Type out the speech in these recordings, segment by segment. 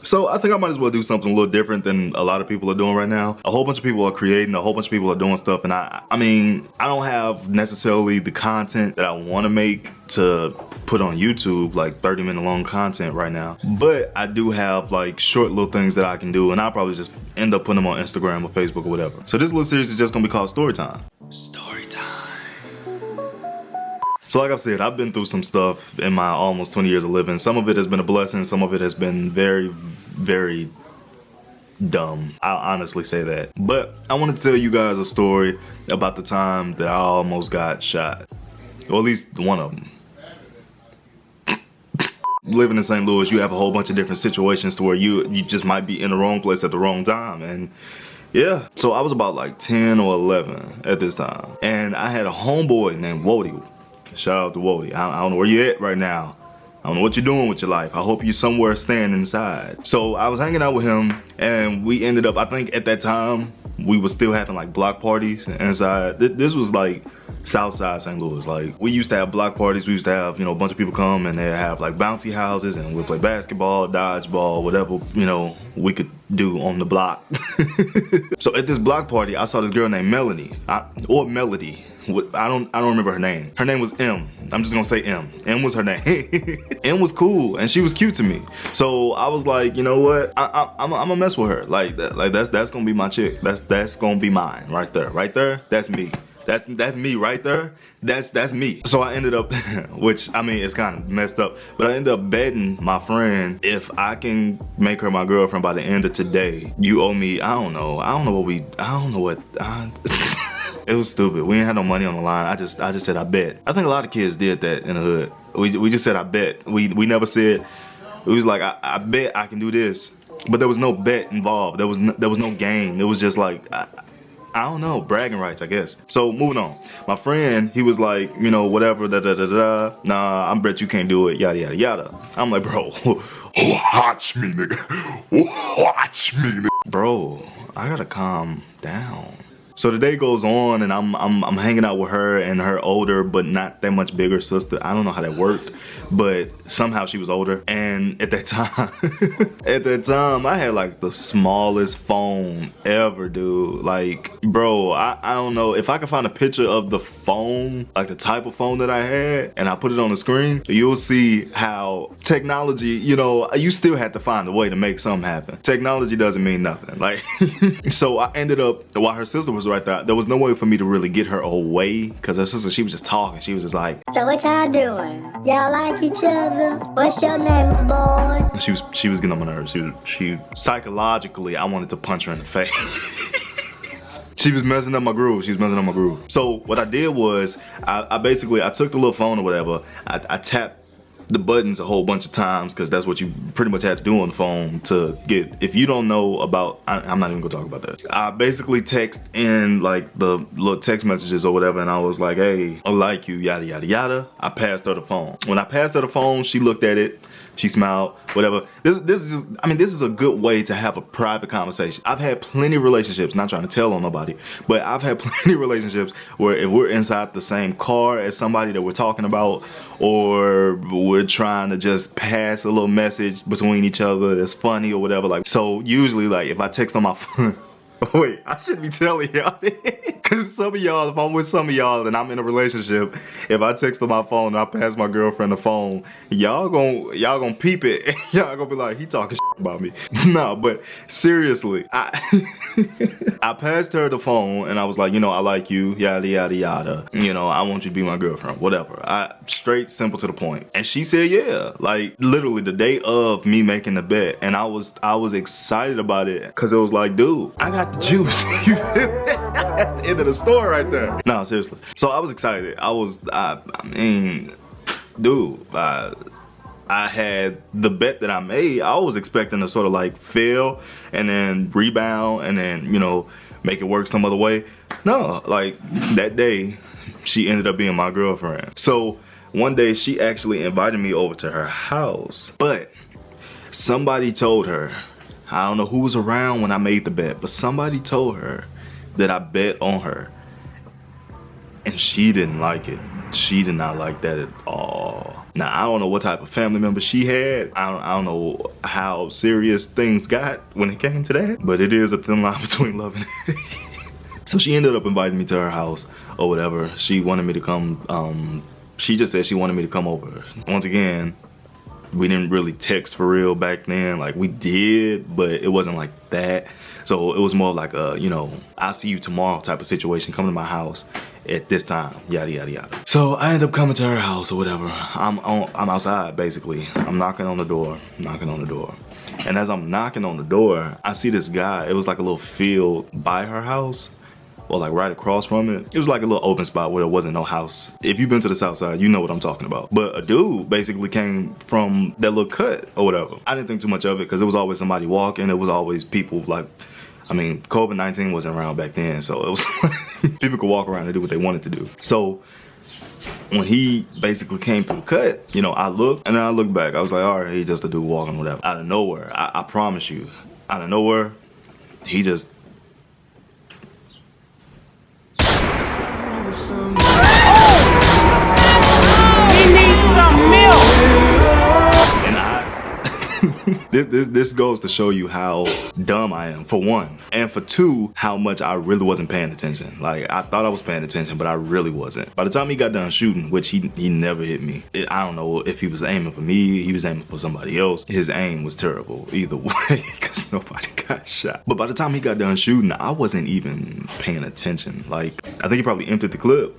So I think I might as well do something a little different than a lot of people are doing right now. A whole bunch of people are creating, a whole bunch of people are doing stuff, and I mean, I don't have necessarily the content that I want to make to put on YouTube, like 30-minute long content right now. But I do have like short little things that I can do, and I'll probably just end up putting them on Instagram or Facebook or whatever. So this little series is just gonna be called Storytime. Storytime. So like I said, I've been through some stuff in my almost 20 years of living. Some of it has been a blessing, some of it has been very, very dumb. I'll honestly say that. But I want to tell you guys a story about the time that I almost got shot. Or at least one of them. Living in St. Louis, you have a whole bunch of different situations to where you just might be in the wrong place at the wrong time. And yeah, so I was about like 10 or 11 at this time. And I had a homeboy named Wody. Shout out to Wody. I don't know where you at right now. I don't know what you're doing with your life. I hope you're somewhere staying inside. So I was hanging out with him, and we ended up, I think at that time, we were still having like block parties inside. This was like Southside St. Louis. Like, we used to have block parties. We used to have, you know, a bunch of people come and they'd have like bouncy houses, and we'd play basketball, dodgeball, whatever, you know, we could do on the block. So at this block party, I saw this girl named Melody, or Melody. I don't remember her name. Her name was M. I'm just gonna say M. M was her name. M was cool and she was cute to me. So I was like, you know what? I'm gonna mess with her. Like that's gonna be my chick. That's gonna be mine right there. Right there. That's me. That's me right there. That's me. So I ended up, which I mean, it's kind of messed up, but I ended up betting my friend, if I can make her my girlfriend by the end of today, you owe me, I don't know what. It was stupid. We ain't had no money on the line. I just said I bet. I think a lot of kids did that in the hood. We just said I bet. We never said. It was like I bet I can do this, but there was no bet involved. There was no game. It was just like I don't know, bragging rights, I guess. So moving on. My friend, he was like, you know, whatever, da da da da. Nah, I bet you can't do it. Yada yada yada. I'm like, bro, watch me, nigga. Watch me, nigga. Bro, I gotta calm down. So the day goes on, and I'm hanging out with her and her older but not that much bigger sister. I don't know how that worked, but somehow she was older. And at that time, I had like the smallest phone ever, dude. Like, bro, I don't know if I can find a picture of the phone, like the type of phone that I had, and I put it on the screen, you'll see how technology, you know, you still have to find a way to make something happen. Technology doesn't mean nothing. Like, so I ended up, while her sister was right there was no way for me to really get her away, because her sister, she was just talking. She was just like, so what y'all doing? Y'all like each other? What's your name, boy? And she was getting on my nerves. She psychologically, I wanted to punch her in the face. She was messing up my groove. So what I did was I basically took the little phone or whatever, I tapped the buttons a whole bunch of times, because that's what you pretty much had to do on the phone to get. If you don't know about, I'm not even gonna talk about that. I basically text in like the little text messages or whatever, and I was like, hey, I like you, yada yada yada. I passed her the phone. When I passed her the phone, she looked at it, she smiled, whatever. This is just, I mean, this is a good way to have a private conversation. I've had plenty of relationships, not trying to tell on nobody, but I've had plenty of relationships where if we're inside the same car as somebody that we're talking about, or we're trying to just pass a little message between each other that's funny or whatever, like, so usually, like, if I text on my phone, wait, I shouldn't be telling y'all because some of y'all, if I'm with some of y'all and I'm in a relationship, if I text on my phone and I pass my girlfriend the phone, y'all gonna peep it. Y'all gonna be like, he talking shit about me. No, but seriously, I passed her the phone and I was like, you know, I like you, yada yada yada. You know, I want you to be my girlfriend, whatever. Straight, simple, to the point. And she said yeah, like literally the day of me making the bet, and I was excited about it, because it was like, dude, I got the juice. That's the end of the story right there. No, seriously. So I was excited. I mean, dude, I had the bet that I made. I was expecting to sort of like fail and then rebound and then, you know, make it work some other way. No, like that day, she ended up being my girlfriend. So one day she actually invited me over to her house, but somebody told her, I don't know who was around when I made the bet, but somebody told her that I bet on her. And she didn't like it. She did not like that at all. Now, I don't know what type of family member she had. I don't know how serious things got when it came to that, but it is a thin line between love and hate. So she ended up inviting me to her house or whatever. She wanted me to come, she just said she wanted me to come over. Once again, we didn't really text for real back then. Like, we did, but it wasn't like that. So it was more like a, you know, I'll see you tomorrow type of situation. Come to my house at this time, yada yada yada. So I end up coming to her house or whatever. I'm outside basically. I'm knocking on the door, and as I'm knocking on the door, I see this guy. It was like a little field by her house, or like right across from it. It was like a little open spot where there wasn't no house. If you've been to the south side, you know what I'm talking about. But a dude basically came from that little cut or whatever. I didn't think too much of it because there was always somebody walking. It was always people like, I mean, COVID-19 wasn't around back then, so it was people could walk around and do what they wanted to do. So when he basically came through the cut, you know, I looked and then I looked back. I was like, all right, he just a dude walking, whatever. Out of nowhere, I promise you, out of nowhere, he just This goes to show you how dumb I am, for one. And for two, how much I really wasn't paying attention. Like, I thought I was paying attention, but I really wasn't. By the time he got done shooting, which he never hit me. I don't know if he was aiming for me, he was aiming for somebody else. His aim was terrible either way, because nobody got shot. But by the time he got done shooting, I wasn't even paying attention. Like, I think he probably emptied the clip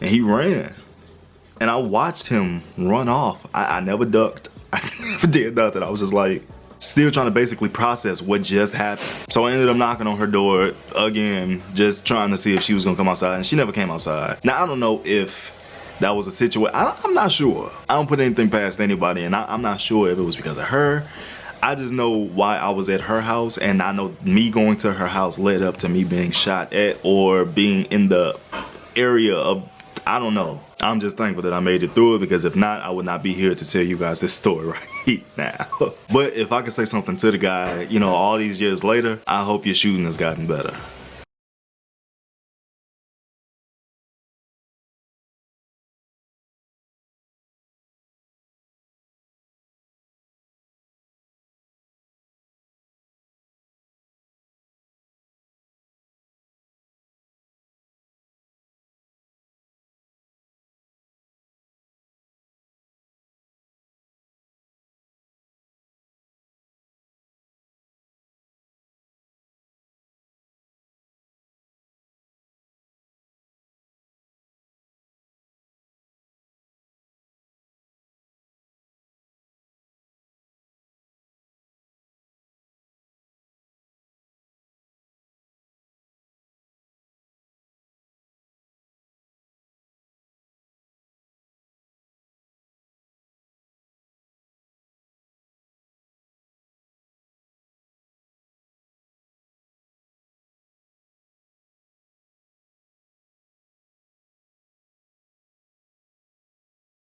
and he ran. And I watched him run off. I never ducked. I never did nothing. I was just like, still trying to basically process what just happened. So I ended up knocking on her door again, just trying to see if she was gonna come outside, and she never came outside. Now, I don't know if that was a situation. I'm not sure. I don't put anything past anybody, and I'm not sure if it was because of her. I just know why I was at her house, and I know me going to her house led up to me being shot at or being in the area of, I don't know. I'm just thankful that I made it through it, because if not, I would not be here to tell you guys this story right now. But if I could say something to the guy, you know, all these years later, I hope your shooting has gotten better.